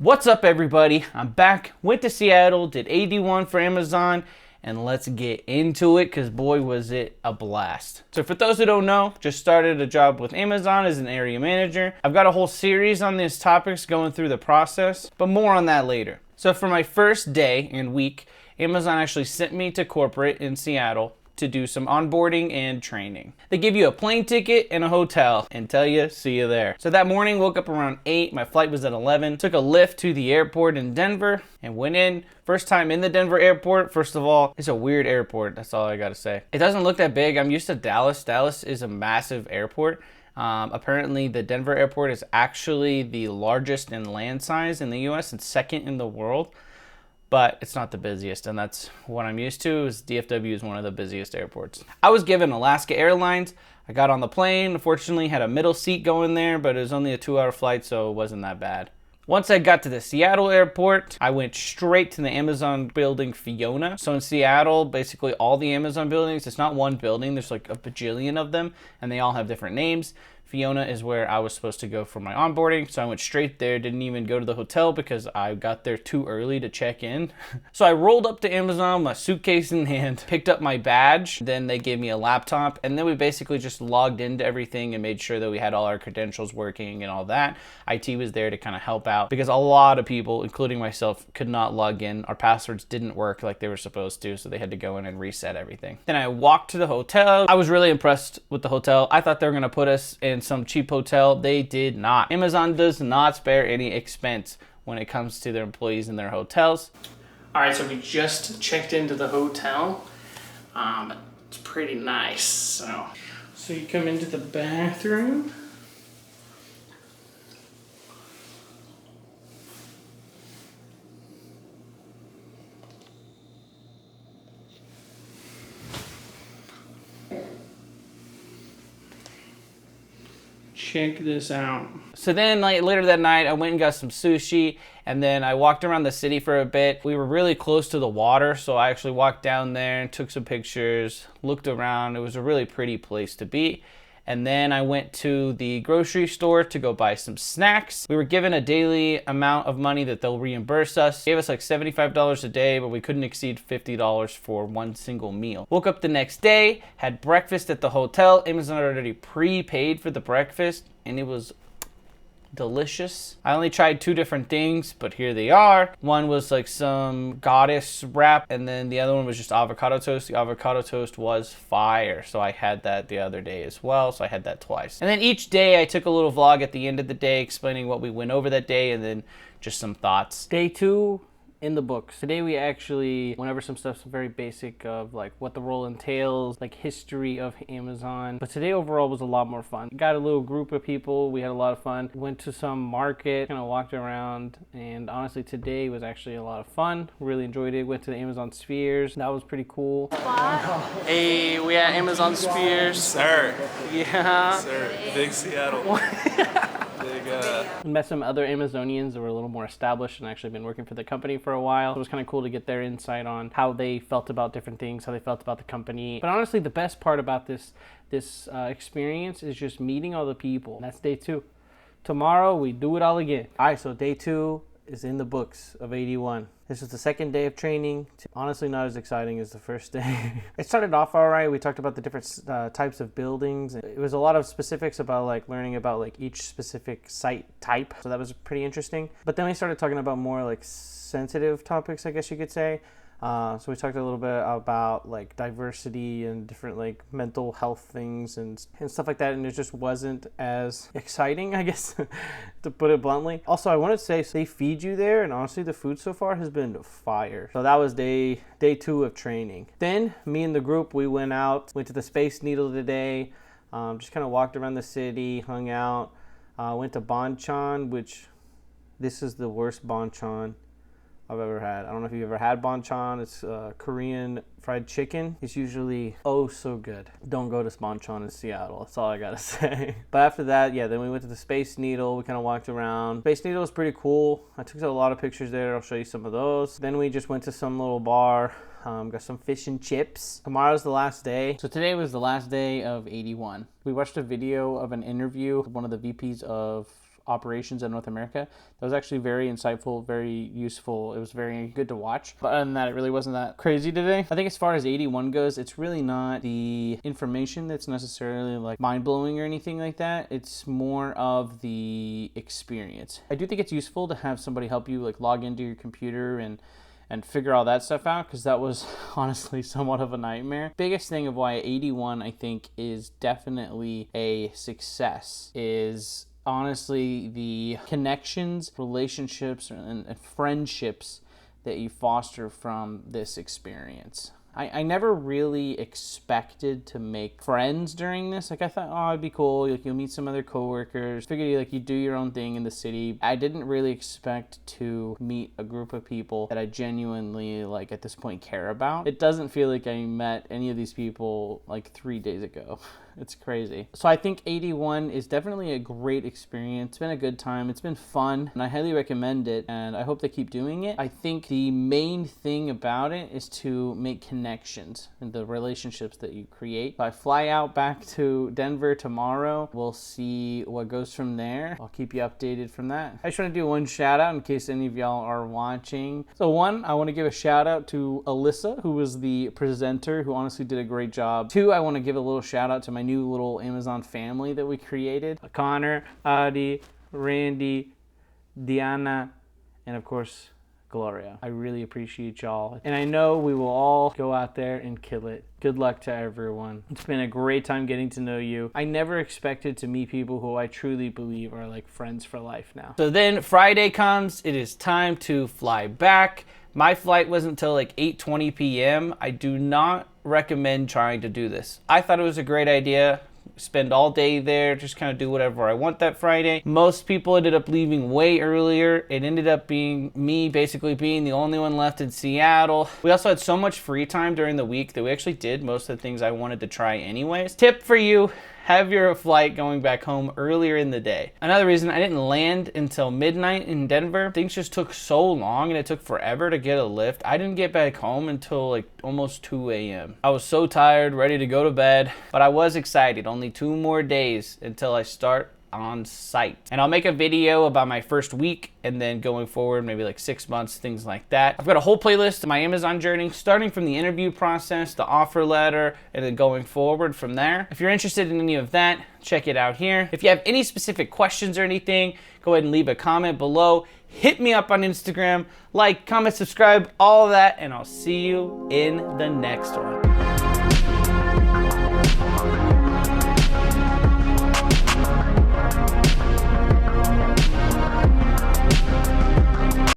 What's up, everybody? I'm back. Went to Seattle, did AD1 for Amazon, and let's get into it because boy was it a blast. So for those who don't know, just started a job with Amazon as an area manager. I've got a whole series on these topics going through the process, but more on that later. So for my first day and week, Amazon actually sent me to corporate in Seattle to do some onboarding and training. They give you a plane ticket and a hotel and tell you, see you there. So that morning, woke up around 8, my flight was at 11, took a Lyft to the airport in Denver and went in. First time in the Denver airport. First of all, it's a weird airport, that's all I gotta say. It doesn't look that big. I'm used to Dallas. Dallas is a massive airport. Apparently the Denver airport is actually the largest in land size in the US and second in the world. But it's not the busiest, and that's what I'm used to. Is DFW is one of the busiest airports. I was given Alaska Airlines. I got on the plane. Unfortunately, had a middle seat going there, but it was only a 2-hour flight, so it wasn't that bad. Once I got to the Seattle airport, I went straight to the Amazon building Fiona. So in Seattle, basically all the Amazon buildings, it's not one building, there's like a bajillion of them, and they all have different names. Fiona is where I was supposed to go for my onboarding, so I went straight there, didn't even go to the hotel because I got there too early to check in. So I rolled up to Amazon, my suitcase in hand, picked up my badge, then they gave me a laptop, and then we basically just logged into everything and made sure that we had all our credentials working and all that. IT was there to kind of help out because a lot of people, including myself, could not log in. Our passwords didn't work like they were supposed to, so they had to go in and reset everything. Then I walked to the hotel. I was really impressed with the hotel. I thought they were gonna put us in some cheap hotel. They did not. Amazon does not spare any expense when it comes to their employees and their hotels. All right, so we just checked into the hotel. It's pretty nice. So you come into the bathroom. Check this out. So then later that night, I went and got some sushi, and then I walked around the city for a bit. We were really close to the water, so I actually walked down there and took some pictures, looked around. It was a really pretty place to be. And then I went to the grocery store to go buy some snacks. We were given a daily amount of money that they'll reimburse us. They gave us like $75 a day, but we couldn't exceed $50 for one single meal. Woke up the next day, had breakfast at the hotel. Amazon already prepaid for the breakfast, and it was delicious. I only tried 2 different things, but here they are. One was like some goddess wrap, and then the other one was just avocado toast. The avocado toast was fire, so I had that the other day as well, so I had that twice. And then each day I took a little vlog at the end of the day explaining what we went over that day and then just some thoughts. Day 2 in the books. Today we actually went over some stuff, some very basic of like what the role entails, like history of Amazon. But today overall was a lot more fun. Got a little group of people. We had a lot of fun. Went to some market, kind of walked around, and honestly today was actually a lot of fun. Really enjoyed it. Went to the Amazon Spheres. That was pretty cool. Hey, we at Amazon Spheres. Sir. Yeah. Sir. Big Seattle. Met some other Amazonians that were a little more established and actually been working for the company for a while. So it was kind of cool to get their insight on how they felt about different things, how they felt about the company. But honestly, the best part about this experience is just meeting all the people. That's day 2. Tomorrow we do it all again. All right, so day 2 is in the books of AD1. This is the second day of training. Honestly, not as exciting as the first day. It started off all right. We talked about the different types of buildings. It was a lot of specifics about like learning about like each specific site type. So that was pretty interesting. But then we started talking about more like sensitive topics, I guess you could say. So we talked a little bit about like diversity and different like mental health things and stuff like that, and it just wasn't as exciting, I guess, to put it bluntly. Also, I wanted to say, so they feed you there, and honestly the food so far has been fire. So that was day 2 of training. Then me and the group, we went to the Space Needle today, just kind of walked around the city, hung out, went to Bonchon, which this is the worst Bonchon I've ever had. I don't know if you've ever had Bonchon. It's Korean fried chicken. It's usually oh so good. Don't go to Bonchon in Seattle. That's all I gotta say. But after that, yeah, then we went to the Space Needle. We kind of walked around. Space Needle was pretty cool. I took a lot of pictures there. I'll show you some of those. Then we just went to some little bar. Got some fish and chips. Tomorrow's the last day. So today was the last day of AD1. We watched a video of an interview with one of the VPs of operations in North America. That was actually very insightful, very useful. It was very good to watch. But other than that, it really wasn't that crazy today. I think as far as AD1 goes, it's really not the information that's necessarily like mind-blowing or anything like that. It's more of the experience. I do think it's useful to have somebody help you like log into your computer and figure all that stuff out, because that was honestly somewhat of a nightmare. Biggest thing of why AD1 I think is definitely a success is honestly the connections, relationships, and friendships that you foster from this experience. I never really expected to make friends during this. Like I thought, oh, it'd be cool. Like you'll meet some other coworkers. Figured like you do your own thing in the city. I didn't really expect to meet a group of people that I genuinely like at this point care about. It doesn't feel like I met any of these people like 3 days ago. It's crazy. So I think AD1 is definitely a great experience. It's been a good time. It's been fun, and I highly recommend it, and I hope they keep doing it. I think the main thing about it is to make connections and the relationships that you create. If I fly out back to Denver tomorrow, we'll see what goes from there. I'll keep you updated from that. I just want to do one shout out in case any of y'all are watching. So one, I want to give a shout out to Alyssa, who was the presenter, who honestly did a great job. Two, I want to give a little shout out to my new little Amazon family that we created. Connor, Adi, Randy, Diana, and of course, Gloria. I really appreciate y'all. And I know we will all go out there and kill it. Good luck to everyone. It's been a great time getting to know you. I never expected to meet people who I truly believe are like friends for life now. So then Friday comes, it is time to fly back. My flight wasn't until like 8:20 p.m. I do not recommend trying to do this. I thought it was a great idea. Spend all day there, just kind of do whatever I want that Friday. Most people ended up leaving way earlier. It ended up being me basically being the only one left in Seattle. We also had so much free time during the week that we actually did most of the things I wanted to try anyways. Tip for you, have your flight going back home earlier in the day. Another reason I didn't land until midnight in Denver, things just took so long and it took forever to get a lift. I didn't get back home until like almost 2 a.m. I was so tired, ready to go to bed, but I was excited. Only 2 more days until I start on site. And I'll make a video about my first week and then going forward, maybe like 6 months, things like that. I've got a whole playlist of my Amazon journey, starting from the interview process, the offer letter, and then going forward from there. If you're interested in any of that, check it out here. If you have any specific questions or anything, go ahead and leave a comment below. Hit me up on Instagram, like, comment, subscribe, all of that, and I'll see you in the next one.